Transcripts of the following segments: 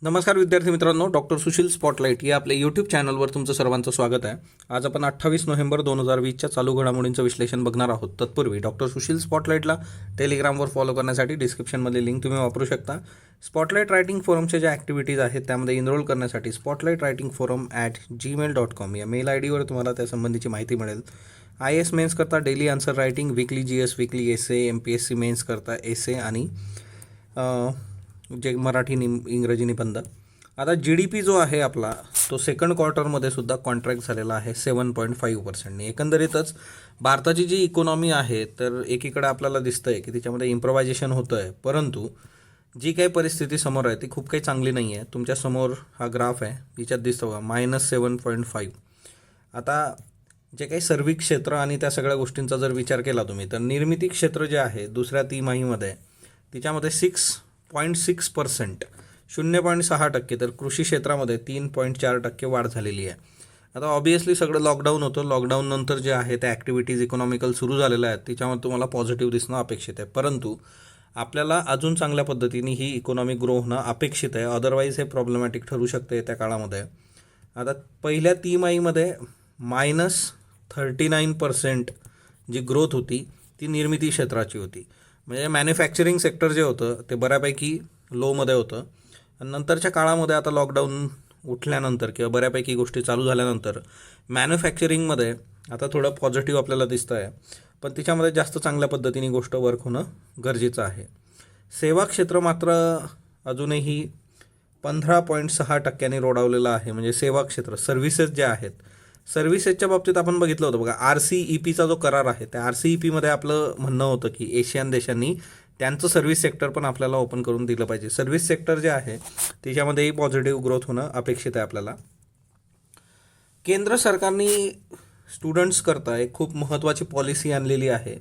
नमस्कार विद्यार्थी मित्रांनो, डॉक्टर सुशील स्पॉटलाईट या आपल्या यूट्यूब चॅनलवर तुमचं सर्वांचं स्वागत आहे. आज आपण 28 नोव्हेंबर 2020च्या चालू घडामोडींचं विश्लेषण बघणार आहोत. तत्पूर्वी डॉक्टर सुशील स्पॉटलाईटला टेलिग्रामवर फॉलो करण्यासाठी डिस्क्रिप्शनमध्ये लिंक तुम्ही वापरू शकता. स्पॉटलाईट रायटिंग फोरमच्या ज्या ॲक्टिव्हिटीज आहेत त्यामध्ये इनरोल करण्यासाठी spotlightratingforum@gmail.com या मेल आय डीवर तुम्हाला त्यासंबंधीची माहिती मिळेल. IAS मेन्स करता daily answer writing, weekly GS, weekly essay, MPSC mains करता एसे आणि जे मराठी इंग्रजी निबंध. आता GDP जो आहे आपला तो सेकंड क्वार्टरमध्ये सुद्धा कॉन्ट्रॅक्ट झालेला आहे 7.5%. एकंदरीतच भारताची जी इकॉनॉमी आहे तर एकीकडे आपल्याला दिसतं आहे की त्याच्यामध्ये इम्प्रोव्हायझेशन होतं आहे, परंतु जी काही परिस्थिती समोर आहे ती खूप काही चांगली नाही आहे. तुमच्यासमोर हा ग्राफ आहे, याच्यात दिसतो का -7.5. आता जे काही सर्व्हिस क्षेत्र आणि त्या सगळ्या गोष्टींचा जर विचार केला तुम्ही तर निर्मिती क्षेत्र जे आहे दुसऱ्या तिमाहीमध्ये तिच्यामध्ये 6.6%, 0.6%, तर कृषी क्षेत्रामध्ये 3.4% वाढ झालेली आहे. आता ऑब्वियसली सगळं लॉकडाऊन होतं. लॉकडाऊननंतर जे आहे त्या ॲक्टिव्हिटीज इकॉनॉमिकल सुरू झालेल्या आहेत त्याच्यामध्ये तुम्हाला पॉझिटिव्ह दिसणं अपेक्षित आहे, परंतु आपल्याला अजून चांगल्या पद्धतीने ही इकॉनॉमी ग्रो होणं अपेक्षित आहे. अदरवाईज हे प्रॉब्लेमॅटिक ठरू शकते त्या काळामध्ये. आता पहिल्या तिमाहीमध्ये -39% जी ग्रोथ होती ती निर्मिती क्षेत्राची होती. म्हणजे मॅन्युफॅक्चरिंग सेक्टर जे होतं ते बऱ्यापैकी लोमध्ये होतं. आणि नंतरच्या काळामध्ये आता लॉकडाऊन उठल्यानंतर किंवा बऱ्यापैकी गोष्टी चालू झाल्यानंतर मॅन्युफॅक्चरिंगमध्ये आता थोडं पॉझिटिव्ह आपल्याला दिसतं आहे, पण तिच्यामध्ये जास्त चांगल्या पद्धतीने गोष्ट वर्क होणं गरजेचं आहे. सेवा क्षेत्र मात्र अजूनही 15.6% रोडावलेलं आहे. म्हणजे सेवा क्षेत्र सर्व्हिसेस जे आहेत, सर्व्हिसेसच्या बाबतीत आपण बघितलं होतं बघा, RCEPचा जो करार आहे त्या RCEPमध्ये आपलं म्हणणं होतं की एशियन देशांनी त्यांचं सर्व्हिस सेक्टर पण आपल्याला ओपन करून दिलं पाहिजे. सर्व्हिस सेक्टर जे आहे त्याच्यामध्येही पॉझिटिव्ह ग्रोथ होणं अपेक्षित आहे आपल्याला. केंद्र सरकारने स्टुडंट्स करता एक खूप महत्त्वाची पॉलिसी आणलेली आहे.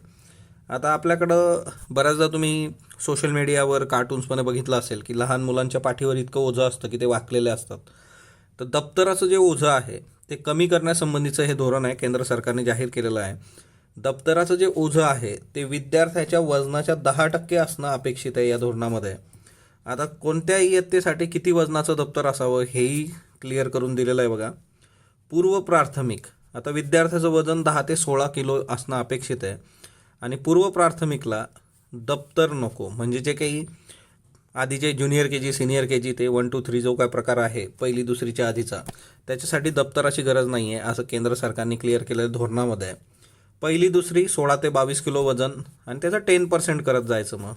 आता आपल्याकडं बऱ्याचदा तुम्ही सोशल मीडियावर कार्टून्समध्ये बघितलं असेल की लहान मुलांच्या पाठीवर इतकं ओझं असतं की ते वाकलेले असतात. तर दप्तराचं जे ओझं आहे ते कमी करण्यासंबंधीचं हे धोरण आहे, केंद्र सरकारने जाहीर केलेलं आहे. दप्तराचं जे ओझं आहे ते विद्यार्थ्याच्या वजनाच्या 10% असणं अपेक्षित आहे या धोरणामध्ये. आता कोणत्या इयत्तेसाठी किती वजनाचं दप्तर असावं हेही क्लिअर करून दिलेलं आहे बघा. पूर्व प्राथमिक, आता विद्यार्थ्याचं वजन 10 ते 16 किलो असणं अपेक्षित आहे. आणि पूर्व प्राथमिकला दप्तर नको, म्हणजे जे काही आधीचे ज्युनियर KG, सिनियर KG ते 1, 2, 3 जो काय प्रकार आहे पहिली दुसरीच्या आधीचा, त्याच्यासाठी दप्तराची गरज नाही आहे असं केंद्र सरकारने क्लिअर केलेलं धोरणामध्ये आहे. पहिली दुसरी 16 ते 22 किलो वजन आणि त्याचं 10% करत जायचं, मग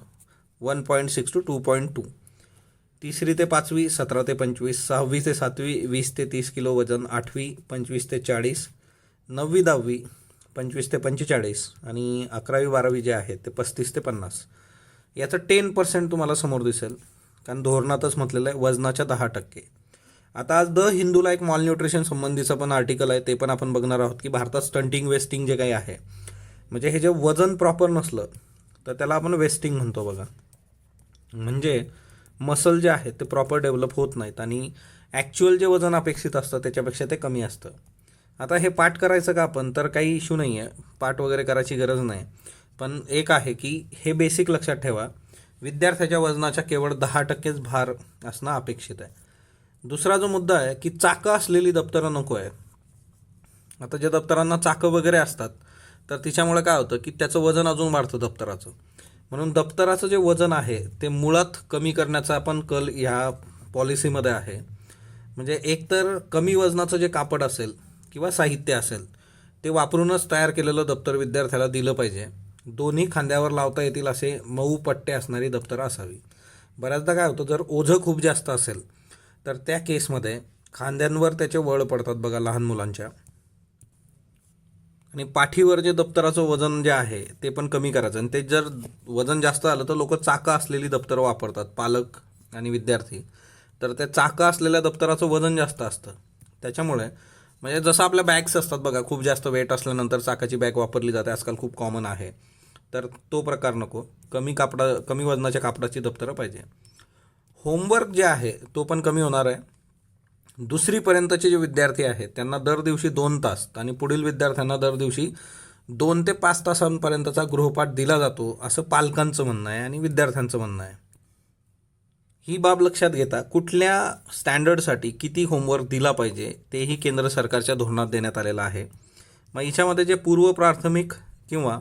1.6 to 2.2. तिसरी ते पाचवी 17 ते 25, 6वी ते 7वी 20 ते 30 किलो वजन, 8वी 25 ते 40, 9वी 10वी 25 ते 45 आणि 11वी 12वी जे आहे ते 35 ते 50. याचं 10% तुम्हाला समोर दिसेल, कारण धोरणातच म्हटलेलं आहे वजनाच्या 10%. आता आज द हिंदूला एक मॉल न्यूट्रिशन संबंधीचं पण आर्टिकल आहे, ते पण आपण बघणार आहोत की भारतात स्टंटिंग वेस्टिंग जे काही आहे, म्हणजे हे जे वजन प्रॉपर नसलं तर त्याला आपण वेस्टिंग म्हणतो बघा. म्हणजे मसल जे आहे ते प्रॉपर डेव्हलप होत नाहीत आणि ॲक्च्युअल जे वजन अपेक्षित असतं त्याच्यापेक्षा ते कमी असतं. आता हे पाठ करायचं का आपण, तर काही इश्यू नाही आहे, पाठ वगैरे करायची गरज नाही. पण एक आहे की हे बेसिक लक्षात ठेवा, विद्यार्थ्याच्या वजनाच्या केवळ 10%च भार असणं अपेक्षित आहे. दुसरा जो मुद्दा आहे की चाकं असलेली दप्तरं नको आहे. आता ज्या दप्तरांना चाकं वगैरे असतात तर तिच्यामुळे काय होतं की त्याचं वजन अजून वाढतं दप्तराचं. म्हणून दप्तराचं जे वजन आहे ते मुळात कमी करण्याचा आपण कल ह्या पॉलिसीमध्ये आहे. म्हणजे एकतर कमी वजनाचं जे कापड असेल किंवा साहित्य असेल ते वापरूनच तयार केलेलं दप्तर विद्यार्थ्याला दिलं पाहिजे. दोन्ही खांद्यावर लावता येतील असे मऊ पट्टे असणारी दप्तरं असावी. बऱ्याचदा काय होतं, जर ओझं खूप जास्त असेल तर त्या केसमध्ये खांद्यांवर त्याचे वळ पडतात बघा लहान मुलांच्या, आणि पाठीवर जे दप्तराचं वजन जे आहे ते पण कमी करायचं. आणि ते जर वजन जास्त आलं तर लोक चाकं असलेली दप्तरं वापरतात, पालक आणि विद्यार्थी. तर त्या चाकं असलेल्या दप्तराचं वजन जास्त असतं, त्याच्यामुळे म्हणजे जसं आपल्या बॅग्स असतात बघा, खूप जास्त वेट असल्यानंतर चाकाची बॅग वापरली जाते, आजकाल खूप कॉमन आहे. तर तो प्रकार नको, कमी वजनाच्या कापडाची दप्तरं पाहिजे. होमवर्क जे आहे तो पण कमी होणार आहे. दुसरीपर्यंतचे जे विद्यार्थी आहेत त्यांना दर दिवशी 2 तास आणि पुढील विद्यार्थ्यांना दर दिवशी 2 ते 5 तासांपर्यंतचा गृहपाठ दिला जातो असं पालकांचं म्हणणं आहे आणि विद्यार्थ्यांचं म्हणणं आहे. ही बाब लक्षात घेता कुठल्या स्टँडर्डसाठी किती होमवर्क दिला पाहिजे तेही केंद्र सरकारच्या धोरणात देण्यात आलेलं आहे. मग याच्यामध्ये जे पूर्व प्राथमिक किंवा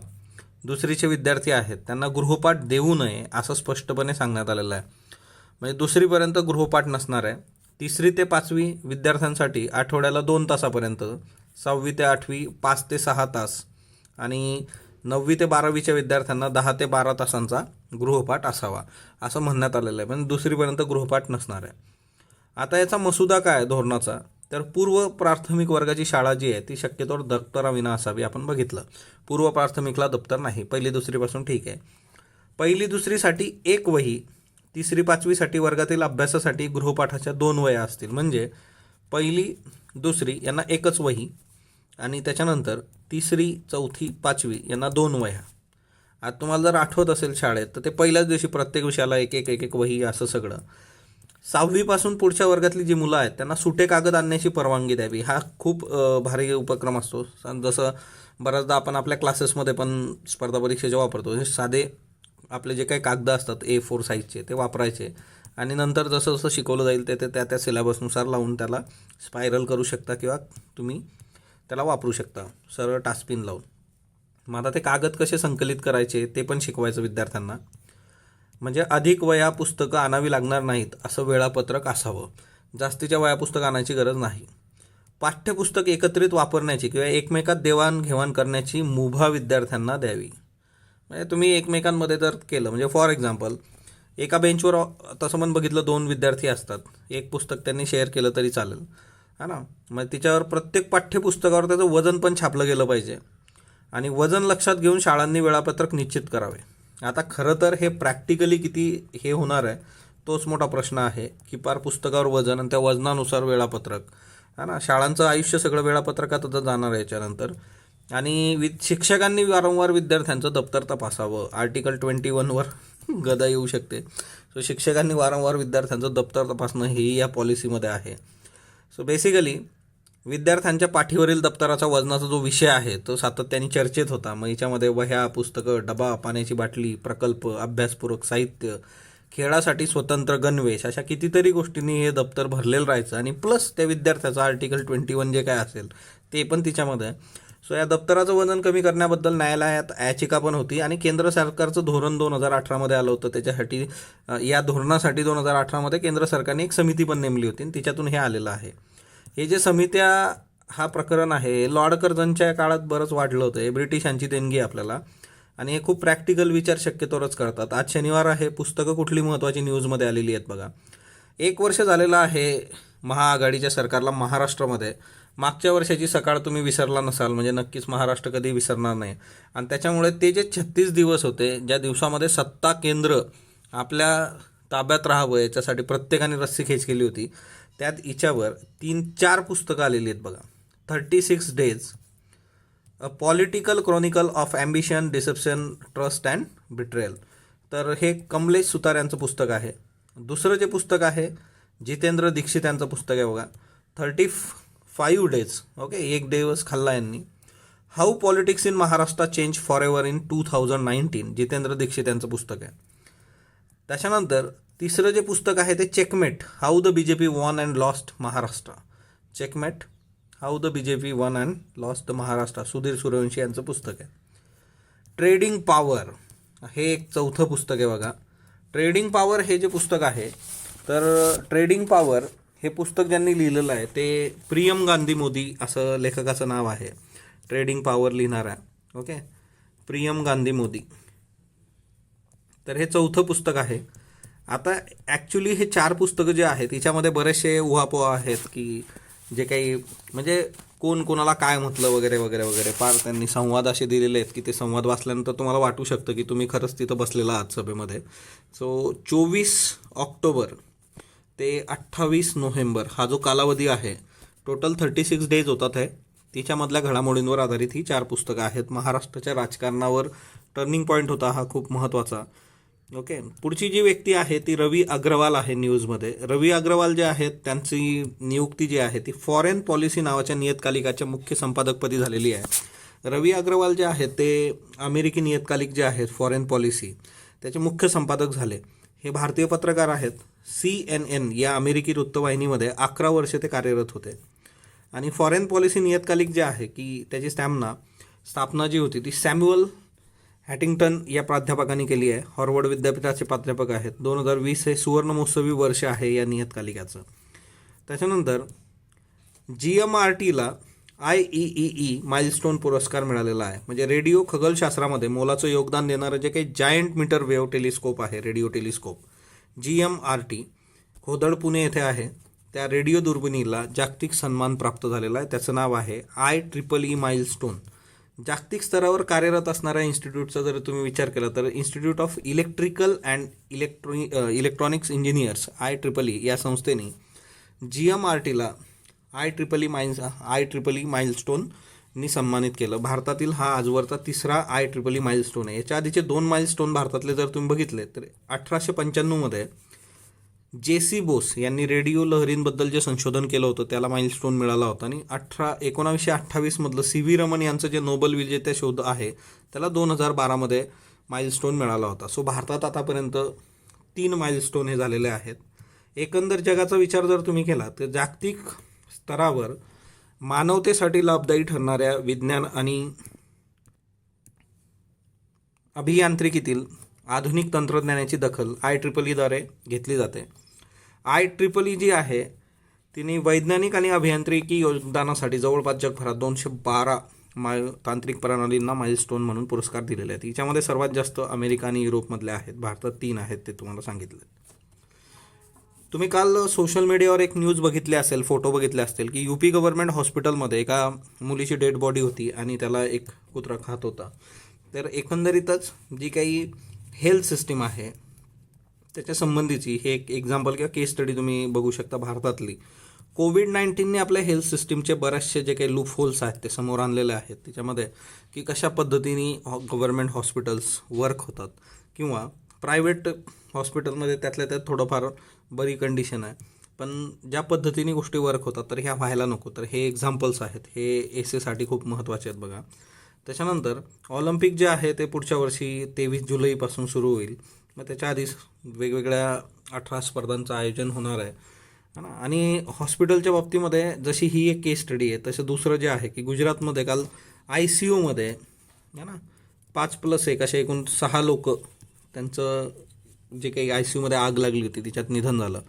दुसरीचे विद्यार्थी आहेत त्यांना गृहपाठ देऊ नये असं स्पष्टपणे सांगण्यात आलेलं आहे. म्हणजे दुसरीपर्यंत गृहपाठ नसणार आहे. 3री ते 5वी विद्यार्थ्यांसाठी आठवड्याला 2 तासापर्यंत, 6वी ते 8वी 5 ते 6 तास आणि 9वी ते 12वीच्या विद्यार्थ्यांना 10 ते 12 तासांचा गृहपाठ असावा असं म्हणण्यात आलेलं आहे. म्हणजे दुसरीपर्यंत गृहपाठ नसणार आहे. आता याचा मसुदा काय आहे धोरणाचा, तर पूर्व प्राथमिक वर्गाची शाळा जी आहे ती शक्यतोवर दप्तराविना असावी. आपण बघितलं पूर्व प्राथमिकला दप्तर नाही, 1ली 2रीपासून ठीक आहे. 1ली 2रीसाठी 1 वही, 3री 5वीसाठी वर्गातील अभ्यासासाठी गृहपाठाच्या 2 वह्या असतील. म्हणजे 1ली 2री यांना एकच वही आणि त्याच्यानंतर 3री 4थी 5वी यांना 2 वह्या. आता तुम्हाला जर आठवत असेल शाळेत तर ते पहिल्याच दिवशी प्रत्येक विषयाला एक एक एक एक वही असं सगळं. 6वीपासून पुढच्या वर्गातली जी मुलं आहेत त्यांना सुटे कागद आणण्याची परवानगी द्यावी. हा खूप भारी उपक्रम असतो. जसं बऱ्याचदा आपण आपल्या क्लासेसमध्ये पण स्पर्धा परीक्षेचे वापरतो. हे साधे आपले जे काही कागद असतात A4 साईजचे ते वापरायचे आणि नंतर जसं जसं शिकवलं जाईल ते त्या सिलेबसनुसार लावून त्याला स्पायरल करू शकता किंवा तुम्ही त्याला वापरू शकता सरळ टाचपिन लावून. मग आता ते कागद कसे संकलित करायचे ते पण शिकवायचं विद्यार्थ्यांना. म्हणजे अधिक वह्या पुस्तकं आणावी लागणार नाहीत असं वेळापत्रक असावं. जास्तीच्या वह्या पुस्तकं आणायची गरज नाही. पाठ्यपुस्तक एकत्रित वापरण्याची किंवा एकमेकात देवाणघेवाण करण्याची मुभा विद्यार्थ्यांना द्यावी. म्हणजे तुम्ही एकमेकांमध्ये जर केलं, म्हणजे फॉर एक्झाम्पल एका बेंचवर तसं पण बघितलं 2 विद्यार्थी असतात, एक पुस्तक त्यांनी शेअर केलं तरी चालेल, हा ना. मग तिच्यावर प्रत्येक पाठ्यपुस्तकावर त्याचं वजन पण छापलं गेलं पाहिजे आणि वजन लक्षात घेऊन शाळांनी वेळापत्रक निश्चित करावे. आता खरं तर हे प्रॅक्टिकली किती हे होणार आहे तोच मोठा प्रश्न आहे की पार पुस्तकावर वजन आणि त्या वजनानुसार वेळापत्रक, हा ना. शाळांचं आयुष्य सगळं वेळापत्रकातच जाणार आहे याच्यानंतर. आणि शिक्षकांनी वारंवार विद्यार्थ्यांचं दप्तर तपासावं. आर्टिकल 21वर गदा येऊ शकते. सो शिक्षकांनी वारंवार विद्यार्थ्यांचं दप्तर तपासणं हेही या पॉलिसीमध्ये आहे. सो बेसिकली विद्यार्थ्यांच्या पाठीवरील दप्तराचा वजनाचा जो विषय आहे तो सातत्याने चर्चेत होता. मग याच्यामध्ये वह्या, पुस्तकं, डबा, पाण्याची बाटली, प्रकल्प, अभ्यासपूरक साहित्य, खेळासाठी स्वतंत्र गणवेश अशा कितीतरी गोष्टींनी हे दप्तर भरलेलं राहायचं आणि प्लस त्या विद्यार्थ्याचं आर्टिकल 21 जे काय असेल ते पण तिच्यामध्ये आहे. सो या दप्तराचं वजन कमी करण्याबद्दल न्यायालयात याचिका पण होती आणि केंद्र सरकारचं धोरण 2018मध्ये आलं होतं. त्याच्यासाठी या धोरणासाठी 2018मध्ये केंद्र सरकारने एक समिती पण नेमली होती आणि तिच्यातून हे आलेलं आहे. हे जे समित्या हा प्रकरण आहे लॉर्ड कर्झनच्या काळात बरंच वाढलं होतं. हे ब्रिटिशांची देणगी आहे आपल्याला आणि हे खूप प्रॅक्टिकल विचार शक्यतोवरच करतात. आज शनिवार आहे, पुस्तकं कुठली महत्त्वाची न्यूजमध्ये आलेली आहेत बघा. 1 वर्ष झालेलं आहे महाआघाडीच्या सरकारला महाराष्ट्रामध्ये. मागच्या वर्षाची सकाळ तुम्ही विसरला नसाल म्हणजे नक्कीच महाराष्ट्र कधी विसरणार नाही. आणि त्याच्यामुळे ते जे 36 दिवस होते ज्या दिवसामध्ये सत्ता केंद्र आपल्या ताब्यात राहावं याच्यासाठी प्रत्येकाने रस्सीखेच केली होती, त्यात हिच्यावर 3-4 पुस्तकं आलेली आहेत बघा. 36 days, a political chronicle of ambition, deception, trust and betrayal. तर हे कमलेश सुतार यांचं पुस्तक आहे. दुसरं जे पुस्तक आहे जितेंद्र दीक्षित यांचं पुस्तक आहे बघा, 35 डेज. ओके, 1 दिवस खाल्ला यांनी. How politics in Maharashtra change for ever in 2019, Jitendra Dixit यांचं पुस्तक आहे. त्याच्यानंतर तिसरं जे पुस्तक आहे ते checkmate, how the BJP won and lost Maharashtra. Checkmate, how the BJP won and lost the Maharashtra, Sudhir Suryavanshi यांचं पुस्तक आहे. ट्रेडिंग पॉवर हे एक 4थं पुस्तक आहे बघा. ट्रेडिंग पॉवर हे जे पुस्तक आहे तर ट्रेडिंग पॉवर हे पुस्तक ज्यांनी लिहिलेलं आहे ते प्रियम गांधी मोदी असं लेखकाचं नाव आहे. ट्रेडिंग पॉवर लिहिणारा, ओके, प्रियम गांधी मोदी. तर हे 4थं पुस्तक आहे. आता ॲक्च्युली हे 4 पुस्तकं जे आहेत तिच्यामध्ये बरेचसे उहापोहा आहेत की जे काही म्हणजे कोण कोणाला काय म्हटलं वगैरे वगैरे वगैरे. फार त्यांनी संवाद असे दिलेले आहेत की ते संवाद वाचल्यानंतर तुम्हाला वाटू शकतं की तुम्ही खरंच तिथं बसलेला आहात सभेमध्ये. सो 24 ऑक्टोबर ते 28 नोव्हेंबर हा जो कालावधी आहे टोटल 36 डेज होतात आहे. तिच्यामधल्या घडामोडींवर आधारित ही 4 पुस्तकं आहेत. महाराष्ट्राच्या राजकारणावर टर्निंग पॉईंट होता हा खूप महत्त्वाचा. ओके, पुढची जी व्यक्ती आहे ती रवी अग्रवाल आहे न्यूजमध्ये. रवी अग्रवाल जे आहेत त्यांची नियुक्ती जी आहे ती फॉरेन पॉलिसी नावाच्या नियतकालिकाच्या मुख्य संपादकपदी झालेली आहे. रवी अग्रवाल जे आहेत ते अमेरिकी नियतकालिक जे आहेत फॉरेन पॉलिसी त्याचे मुख्य संपादक झाले. हे भारतीय पत्रकार आहेत CNN या अमेरिकी वृत्तवाहिनीमध्ये 11 वर्ष ते कार्यरत होते. आणि फॉरेन पॉलिसी नियतकालिक जे आहे की त्याची स्थापना जी होती ती सॅम्युअल हॅटिंग्टन या प्राध्यापकांनी केली आहे. हार्वर्ड विद्यापीठाचे प्राध्यापक आहेत. 2020 हे सुवर्ण महोत्सवी वर्ष आहे या नियतकालिकाचं. त्याच्यानंतर GMRTला IEEE माइलस्टोन पुरस्कार मिळालेला आहे. म्हणजे रेडिओ खगोलशास्त्रामध्ये मोलाचं योगदान देणारं जे काही जायंट मीटर वेव्ह टेलिस्कोप आहे, रेडिओ टेलिस्कोप GMRT खोदड पुणे येथे आहे. त्या रेडिओ दुर्बिणीला जागतिक सन्मान प्राप्त झालेला आहे. त्याचं नाव आहे IEEE माइलस्टोन. जागतिक स्तरावर कार्यरत असणाऱ्या इन्स्टिट्यूटचा जर तुम्ही विचार केला तर institute of electrical and electronics engineers IEEE या संस्थेने GMRTला IEEE माइलस्टोननी सन्मानित केलं. भारतातील हा आजवरचा तिसरा IEEE माइलस्टोन आहे. याच्या आधीचे 2 माइलस्टोन भारतातले जर तुम्ही बघितले तर 1895मध्ये JC बोस यांनी रेडिओ लहरींबद्दल जे संशोधन केलं होतं त्याला माइलस्टोन मिळाला होता. आणि 1928मधलं CV रमन यांचं जे नोबेल विजेते शोध आहे त्याला 2012मध्ये माइलस्टोन मिळाला होता. सो भारतात आतापर्यंत 3 माइलस्टोन हे झालेले आहेत. एकंदर जगाचा विचार जर तुम्ही केला तर जागतिक स्तरावर मानवतेसाठी लाभदायी ठरणाऱ्या विज्ञान आणि अभियांत्रिकीतील आधुनिक तंत्रज्ञानाची दखल IEEEद्वारे घेतली जाते. IEEE जी आहे तिने वैज्ञानिक आणि अभियांत्रिकी योगदानासाठी जवळपास जगभरात 212 तांत्रिक प्रणालींना माइलस्टोन म्हणून पुरस्कार दिलेले आहेत. याच्यामध्ये सर्वात जास्त अमेरिका आणि युरोपमधले आहेत. भारतात 3 आहेत ते तुम्हाला सांगितले. तुम्ही काल सोशल मीडियावर एक न्यूज बघितली असेल, फोटो बघितले असतील की UP गव्हर्नमेंट हॉस्पिटलमध्ये एका मुलीची डेड बॉडी होती आणि त्याला एक कुत्रा खात होता. तर एकंदरीतच जी काही हेल्थ सिस्टीम आहे त्याच्या संबंधीची हे एक एक्झाम्पल किंवा केस स्टडी तुम्ही बघू शकता भारतातली. कोविड-19ने आपल्या हेल्थ सिस्टीमचे बरेचसे जे काही लूप होल्स आहेत ते समोर आणलेले आहेत. त्याच्यामध्ये की कशा पद्धतीने गव्हर्नमेंट हॉस्पिटल्स वर्क होतात किंवा प्रायव्हेट हॉस्पिटलमध्ये त्यातल्या त्यात थोडंफार बरी कंडिशन आहे, पण ज्या पद्धतीने गोष्टी वर्क होतात तर ह्या व्हायला नको. तर हे एक्झाम्पल्स आहेत, हे एसेसाठी खूप महत्त्वाचे आहेत बघा. त्याच्यानंतर ऑलिम्पिक जे आहे ते पुढच्या वर्षी 23 जुलैपासून सुरू होईल. मग त्याच्या आधीच वेगवेगळ्या 18 स्पर्धांचं आयोजन होणार आहे ना. आणि हॉस्पिटलच्या बाबतीमध्ये जशी ही एक केस स्टडी आहे तसं दुसरं जे आहे की गुजरातमध्ये काल ICUमध्ये आहे ना 5+1 असे एकूण 6 लोक त्यांचं जे काही ICUमध्ये आग लागली होती तिच्यात निधन झालं.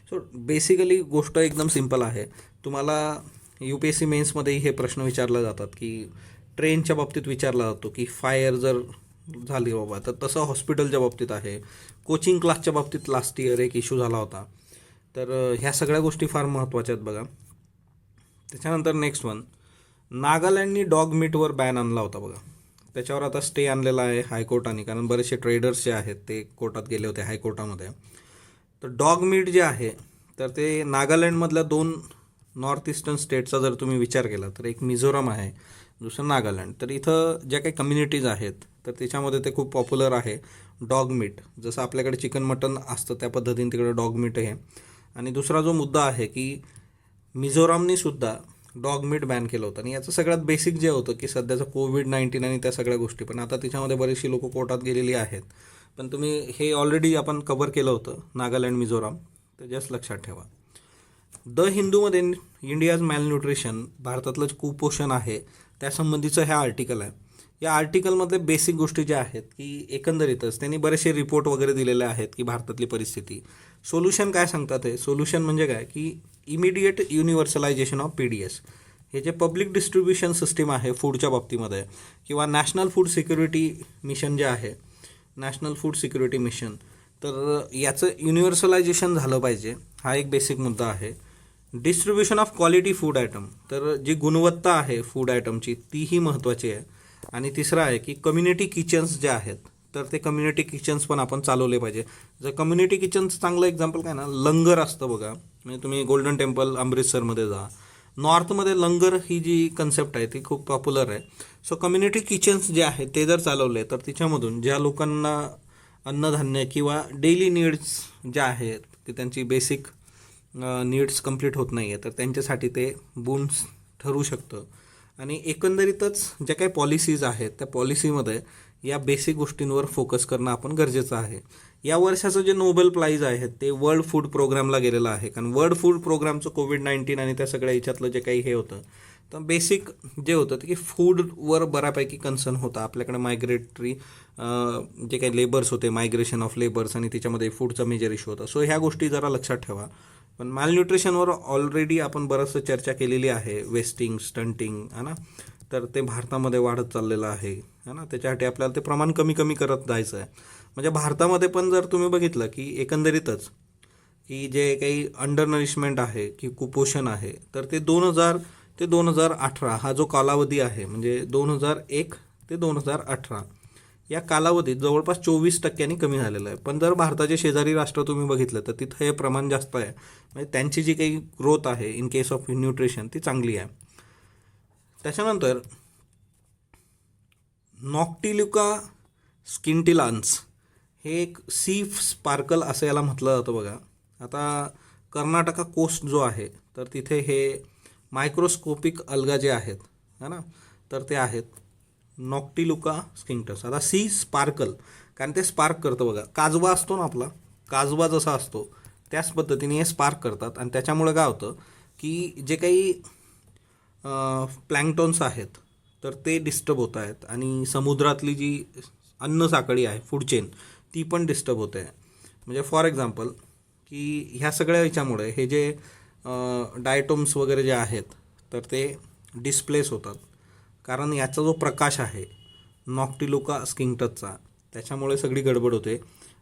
सो बेसिकली गोष्ट एकदम सिंपल आहे. तुम्हाला UPSC मेन्समध्ये हे प्रश्न विचारले जातात की ट्रेनच्या बाबतीत विचारला जातो की फायर जर झाली बाबा तर तसं हॉस्पिटलच्या बाबतीत आहे. कोचिंग क्लासच्या बाबतीत लास्ट इयर एक इश्यू झाला होता. तर ह्या सगळ्या गोष्टी फार महत्त्वाच्या आहेत बघा. त्याच्यानंतर नेक्स्ट वन, नागालँडनी डॉग मीटवर बॅन आणला होता बघा. त्याच्यावर आता स्टे आणलेला आहे हायकोर्टाने, कारण बरेचसे ट्रेडर्स जे आहेत ते कोर्टात गेले होते हायकोर्टामध्ये. तर डॉग मीट जे आहे तर ते नागालँडमधल्या 2 नॉर्थ ईस्टर्न स्टेटचा जर तुम्ही विचार केला तर एक मिझोराम आहे, दुसरं नागालँड. तर इथं ज्या काही कम्युनिटीज आहेत तर त्याच्यामध्ये ते खूप पॉप्युलर आहे डॉग मीट. जसं आपल्याकडे चिकन मटन असतं त्या पद्धतीने तिकडे डॉग मीट आहे. आणि दुसरा जो मुद्दा आहे की मिझोरामनी सुद्धा डॉग मीट बॅन केलं होतं. आणि याचं सगळ्यात बेसिक जे होतं की सध्याचं कोविड-19 आणि त्या सगळ्या गोष्टी, पण आता त्याच्यामध्ये बरेचशी लोक कोर्टात गेलेली आहेत. पण तुम्ही हे ऑलरेडी आपण कव्हर केलं होतं नागालँड मिझोराम, तर जस्ट लक्षात ठेवा. द हिंदूमध्ये इंडियाज मॅलन्यूट्रिशन, भारतातलं जे कुपोषण आहे त्यासंबंधीचं हे आर्टिकल आहे. या आर्टिकलमधले बेसिक गोष्टी ज्या आहेत की एकंदरीतच त्यांनी बरेचसे रिपोर्ट वगैरे दिलेले आहेत की भारतातली परिस्थिती. सोल्युशन काय सांगतात हे? सोल्युशन म्हणजे काय की इमिडिएट युनिव्हर्सलायझेशन ऑफ PDS, हे जे पब्लिक डिस्ट्रीब्युशन सिस्टीम आहे फूडच्या बाबतीमध्ये, किंवा नॅशनल फूड सिक्युरिटी मिशन जे आहे, नॅशनल फूड सिक्युरिटी मिशन, तर याचं युनिव्हर्सलायझेशन झालं पाहिजे. हा एक बेसिक मुद्दा आहे. Distribution of quality food item, तर जी गुणवत्ता आहे फूड आयटमची तीही महत्त्वाची आहे. आणि तिसरं आहे की कम्युनिटी किचन्स जे आहेत तर ते कम्युनिटी किचन्स पण आपण चालवले पाहिजे. जर कम्युनिटी किचनचं चांगलं एक्झाम्पल काय ना, लंगर असतं बघा. म्हणजे तुम्ही गोल्डन टेम्पल अमृतसरमध्ये जा, नॉर्थमध्ये लंगर ही जी कन्सेप्ट आहे ती खूप पॉप्युलर आहे. सो कम्युनिटी किचन्स जे आहेत ते जर चालवले तर तिच्यामधून ज्या लोकांना अन्नधान्य किंवा डेली नीड्स ज्या आहेत की त्यांची बेसिक नीड्स कंप्लीट होत नाही आहे तर त्यांच्यासाठी ते बून्स ठरू शकतं. आणि एकंदरीतच ज्या काही पॉलिसीज आहेत त्या पॉलिसीमध्ये या बेसिक गोष्टींवर फोकस करणं आपण गरजेचं आहे. या वर्षाचं जे नोबेल प्राईज आहे ते वर्ल्ड फूड प्रोग्रामला गेलेलं आहे. कारण वर्ल्ड फूड प्रोग्रामचं कोविड-19 आणि त्या सगळ्या याच्यातलं जे काही हे होतं, तर बेसिक जे होतं ते की फूडवर बऱ्यापैकी कन्सर्न होता. आपल्याकडे मायग्रेटरी जे काही लेबर्स होते, मायग्रेशन ऑफ लेबर्स, आणि त्याच्यामध्ये फूडचा मेजर इश्यू होता. सो ह्या गोष्टी जरा लक्षात ठेवा. पण मालन्यूट्रिशनवर ऑलरेडी आपण बरंचसं चर्चा केलेली आहे. वेस्टिंग, स्टंटिंग, है ना, तर ते भारतामध्ये वाढत चाललेलं आहे, है ना. त्याच्यासाठी आपल्याला ते प्रमाण कमी कमी करत जायचं आहे. म्हणजे भारतामध्ये पण जर तुम्ही बघितलं की एकंदरीतच की जे काही अंडर नरिशमेंट आहे की कुपोषण आहे, तर ते 2000 ते 2018 हा जो कालावधी आहे, म्हणजे 2001 ते 2018 या कालावधीत जवळपास 24% कमी झालेलं आहे. पण जर भारताचे शेजारी राष्ट्र तुम्ही बघितलं तर तिथं हे प्रमाण जास्त आहे. म्हणजे त्यांची जी काही ग्रोथ आहे इन केस ऑफ न्यूट्रिशन ती चांगली आहे. त्याच्यानंतर नॉक्टिल्युका स्किंटिलान्स हे एक सी स्पार्कल असं याला म्हटलं जातं बघा. आता कर्नाटका कोस्ट जो आहे तर तिथे हे मायक्रोस्कोपिक अल्गा जे आहेत, है ना, तर ते आहेत नॉक्टिल्युका स्किंक्टस. आता सी स्पार्कल, कारण ते स्पार्क करतं बघा. काजवा असतो ना आपला, काजवा जसा असतो त्याच पद्धतीने हे स्पार्क करतात. आणि त्याच्यामुळे काय होतं की जे काही प्लँक्टॉन्स आहेत तर ते डिस्टर्ब होत आहेत, आणि समुद्रातली जी अन्न साखळी आहे, फूड चेन, ती पण डिस्टर्ब होते. म्हणजे फॉर एक्झाम्पल की ह्या सगळ्या ह्याच्यामुळे हे जे डायटोम्स वगैरे जे आहेत तर ते डिस्प्लेस होतात. कारण याचा जो प्रकाश आहे नॉक्टिल्युका स्किंक्टसचा, त्याच्यामुळे सगळी गडबड होते.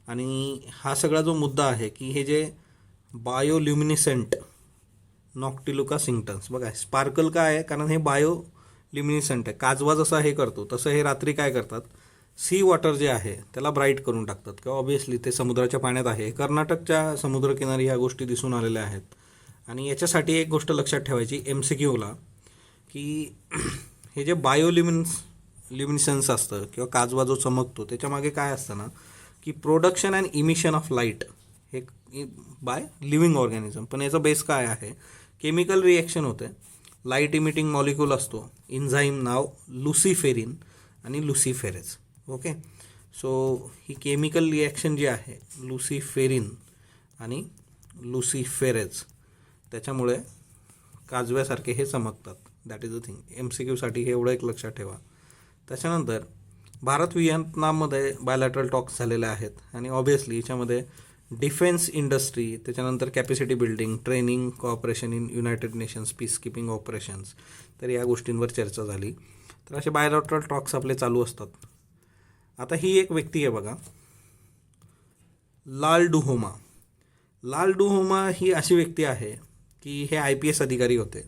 आणि हा सगळा जो मुद्दा आहे की हे जे बायोल्युमिनिसेंट नॉक्टिल्युका स्किंक्टस बघा, स्पार्कल काय आहे, कारण हे बायोल्युमिनिसेंट आहे. काजवा जसा हे करतो तसं हे रात्री काय करतात, सी वॉटर जे आहे त्याला ब्राईट करून टाकतात. किंवा ऑब्व्हियसली ते समुद्राच्या पाण्यात आहे. कर्नाटकच्या समुद्रकिनारी ह्या गोष्टी दिसून आलेल्या आहेत. आणि याच्यासाठी एक गोष्ट लक्षात ठेवायची MCQला, की हे जे ल्युमिनिसन्स असतं किंवा काजवा जो चमकतो त्याच्यामागे काय असतं ना, की production and emission of light हे बाय लिव्हिंग ऑर्गॅनिझम. पण याचा बेस काय आहे, केमिकल रिॲक्शन होते. लाईट इमिटिंग मॉलिक्यूल असतो, इन्झाईम नाव लुसिफेरिन आणि लुसिफेरेज. ओके, सो ही केमिकल रिॲक्शन जी आहे लुसिफेरिन आणि लुसिफेरेज, त्याच्यामुळे काजव्यासारखे हे चमकतात. That is the thing. MCQसाठी हे एवढं एक लक्षात ठेवा. त्याच्यानंतर भारत व्हिएतनाममध्ये बायलॅटरल टॉक्स झालेले आहेत. आणि ऑब्व्हियसली याच्यामध्ये डिफेन्स इंडस्ट्री, त्याच्यानंतर capacity building, training, cooperation in United nations, peace keeping operations, तर या गोष्टींवर चर्चा झाली. तर असे बायलॅटरल टॉक्स आपले चालू असतात. आता ही एक व्यक्ती आहे बघा, लाल डुहोमा. लाल डुहोमा ही अशी व्यक्ती आहे की हे IPS अधिकारी होते.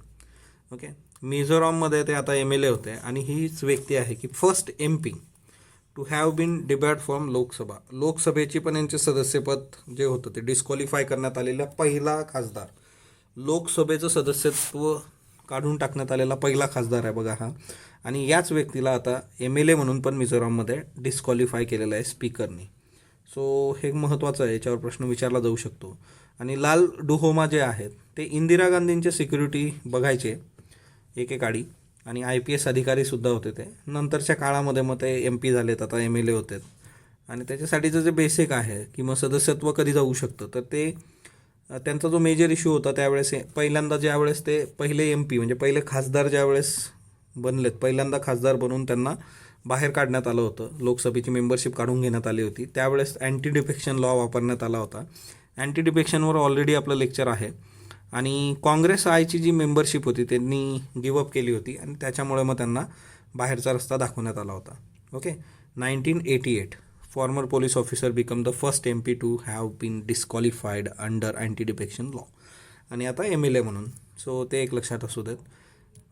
ओके, मिझोराममध्ये ते आता MLA होते. आणि हीच व्यक्ती आहे की first MP to have been debate from Lok Sabha. लोकसभेची पण यांचे सदस्यपद जे होतं ते डिस्क्वालिफाय करण्यात आलेला पहिला खासदार, लोकसभेचं सदस्यत्व काढून टाकण्यात आलेला पहिला खासदार आहे बघा हा. आणि याच व्यक्तीला आता MLA म्हणून पण मिझोराममध्ये डिस्क्वालिफाय केलेलं आहे स्पीकरनी. सो हे महत्त्वाचं आहे, याच्यावर प्रश्न विचारला जाऊ शकतो. आणि लाल डुहोमा जे आहेत ते इंदिरा गांधींचे सिक्युरिटी बघायचे एकेकाळी, आणि IPS अधिकारीसुद्धा होते ते. नंतरच्या काळामध्ये मग ते MP झालेत, आता MLA होते. आणि त्याच्यासाठीचं जे बेसिक आहे की मग सदस्यत्व कधी जाऊ शकतं, तर ते त्यांचा जो मेजर इश्यू होता त्यावेळेस पहिल्यांदा ज्यावेळेस ते पहिले MP म्हणजे पहिले खासदार ज्यावेळेस बनलेत, पहिल्यांदा खासदार बनवून त्यांना बाहेर काढण्यात आलं होतं, लोकसभेची मेंबरशिप काढून घेण्यात आली होती. त्यावेळेस अँटी डिफेक्शन लॉ वापरण्यात आला होता. अँटी डिफेक्शनवर ऑलरेडी आपलं लेक्चर आहे. आणि काँग्रेस आयची जी मेंबरशिप होती त्यांनी गिवअप केली होती, आणि त्याच्यामुळे मग त्यांना बाहेरचा रस्ता दाखवण्यात आला होता. Okay, 1988 former police officer become the first MP to have been disqualified under anti defection law. आणि आता MLA म्हणून. सो ते एक लक्षात असू देत.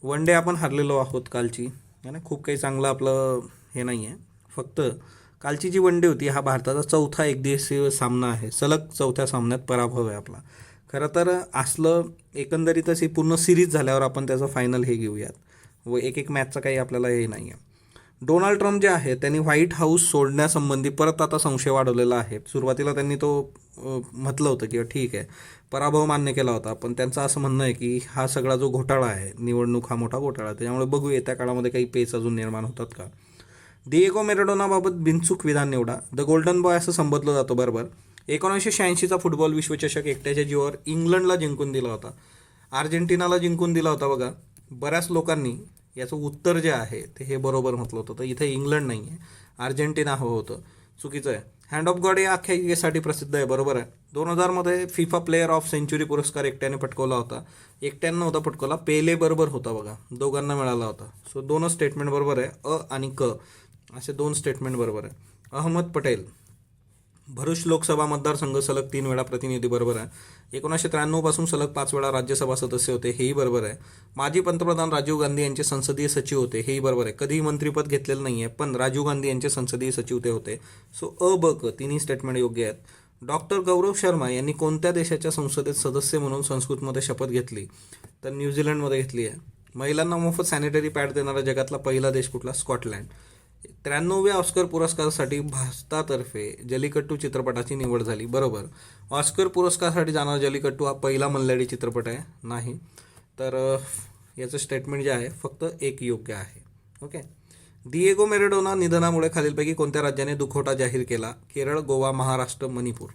वन डे आपण हरलेलो आहोत कालची, है ना. खूप काही चांगलं आपलं हे नाही आहे. फक्त कालची जी वन डे होती हा भारताचा चौथा एकदिवसीय सामना आहे. सलग चौथ्या सामन्यात पराभव आहे आपला. खरं तर असलं एकंदरीतच ही पूर्ण सिरीज झाल्यावर आपण त्याचं फायनल हे घेऊयात, व एक मॅचचं काही आपल्याला हे नाही आहे. डोनाल्ड ट्रम्प जे आहे त्यांनी व्हाईट हाऊस सोडण्यासंबंधी परत आता संशय वाढवलेला आहे. सुरुवातीला त्यांनी तो म्हटलं होतं की ठीक आहे, पराभव मान्य केला होता, पण त्यांचं असं म्हणणं आहे की हा सगळा जो घोटाळा आहे, निवडणूक हा मोठा घोटाळा, त्याच्यामुळे बघू येत्या काळामध्ये काही पेच अजून निर्माण होतात का. डिएगो मॅराडोनाबाबत बिनचूक विधान निवडा. द गोल्डन बॉय असं संबोधलं जातो. बरोबर. 1986चा फुटबॉल विश्वचषक एकट्याच्या जीवावर इंग्लंडला जिंकून दिला होता. अर्जेंटिनाला जिंकून दिला होता बघा. बऱ्याच लोकांनी याचं उत्तर जे आहे ते हे बरोबर म्हटलं होतं. तर इथे इंग्लंड नाही आहे, अर्जेंटिना हवं होतं. चुकीचं आहे. हँड ऑफ गॉड या आख्यायिकेसाठी प्रसिद्ध आहे. बरोबर आहे. 2000मध्ये फिफा प्लेअर ऑफ सेंचुरी पुरस्कार एकट्याने पटकवला होता. एकट्यानं नव्हता पटकवला, पेले बरोबर होता बघा, दोघांना मिळाला होता. सो दोनच स्टेटमेंट बरोबर आहे. अ आणि क असे दोन स्टेटमेंट बरोबर आहे. अहमद पटेल, भरूच लोकसभा मतदारसंघ सलग 3 वेळा प्रतिनिधी. बरोबर आहे. 1993 पासून सलग 5 वेळा राज्यसभा सदस्य होते. हेही बरोबर आहे. माजी पंतप्रधान राजीव गांधी यांचे संसदीय सचिव होते. हेही बरोबर आहे. कधीही मंत्रिपद घेतलेलं नाही आहे, पण राजीव गांधी यांचे संसदीय सचिव ते होते. सो अ ब क तिन्ही स्टेटमेंट योग्य आहेत. डॉक्टर गौरव शर्मा यांनी कोणत्या देशाच्या संसदेत सदस्य म्हणून संस्कृतमध्ये शपथ घेतली? तर न्यूझीलंडमध्ये घेतली आहे. महिलांना मोफत सॅनिटरी पॅड देणारा जगातला पहिला देश कुठला? स्कॉटलँड. 93व्या ऑस्कर पुरस्कारासाठी भारतातर्फे जल्लीकट्टू चित्रपटाची निवड झाली. बरोबर. ऑस्कर पुरस्कारासाठी जाणारा जल्लीकट्टू हा पहिला मल्याळी चित्रपट आहे? नाही. तर याचं स्टेटमेंट जे आहे फक्त एक योग्य आहे. ओके. डिएगो मॅराडोना निधनामुळे खालीलपैकी कोणत्या राज्याने दुखवटा जाहीर केला? केरळ, गोवा, महाराष्ट्र, मणिपूर.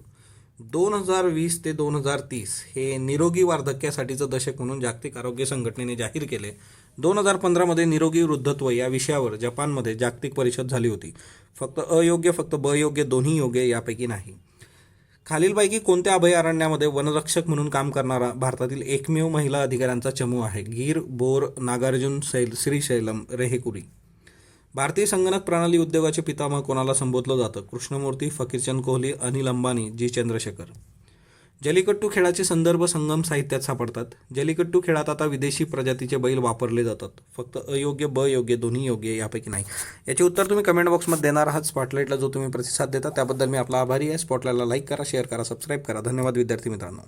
2020 ते 2030 हे निरोगी वार्धक्यासाठीचं दशक म्हणून जागतिक आरोग्य संघटनेने जाहीर केले. 2015मध्ये निरोगी वृद्धत्व या विषयावर जपानमध्ये जागतिक परिषद झाली होती. फक्त अयोग्य, फक्त ब योग्य, दोन्ही योग्य, यापैकी नाही. खालीलपैकी कोणत्या अभयारण्यामध्ये वनरक्षक म्हणून काम करणारा भारतातील एकमेव महिला अधिकाऱ्यांचा चमू आहे? गीर, बोर, नागार्जुन, श्रीशैलम, रेहेकुरी. भारतीय संगणक प्रणाली उद्योगाचे पितामह कोणाला संबोधलं जातं? कृष्णमूर्ती, फकीरचंद कोहली, अनिल अंबानी, जी चंद्रशेखर. जल्लीकट्टू खेळाचे संदर्भ संगम साहित्यात सापडतात. जल्लीकट्टू खेळात आता विदेशी प्रजातीचे बैल वापरले जातात. फक्त अयोग्य, ब योग्य, दोन्ही योग्य, यापैकी नाही. याचे उत्तर तुम्ही कमेंट बॉक्समध्ये देणार आहात. स्पॉटलाईटला जो तुम्ही प्रतिसाद देता त्याबद्दल मी आपला आभारी आहे. स्पॉटलाईटला लाईक करा, शेअर करा, सबस्क्राईब करा. धन्यवाद विद्यार्थी मित्रांनो.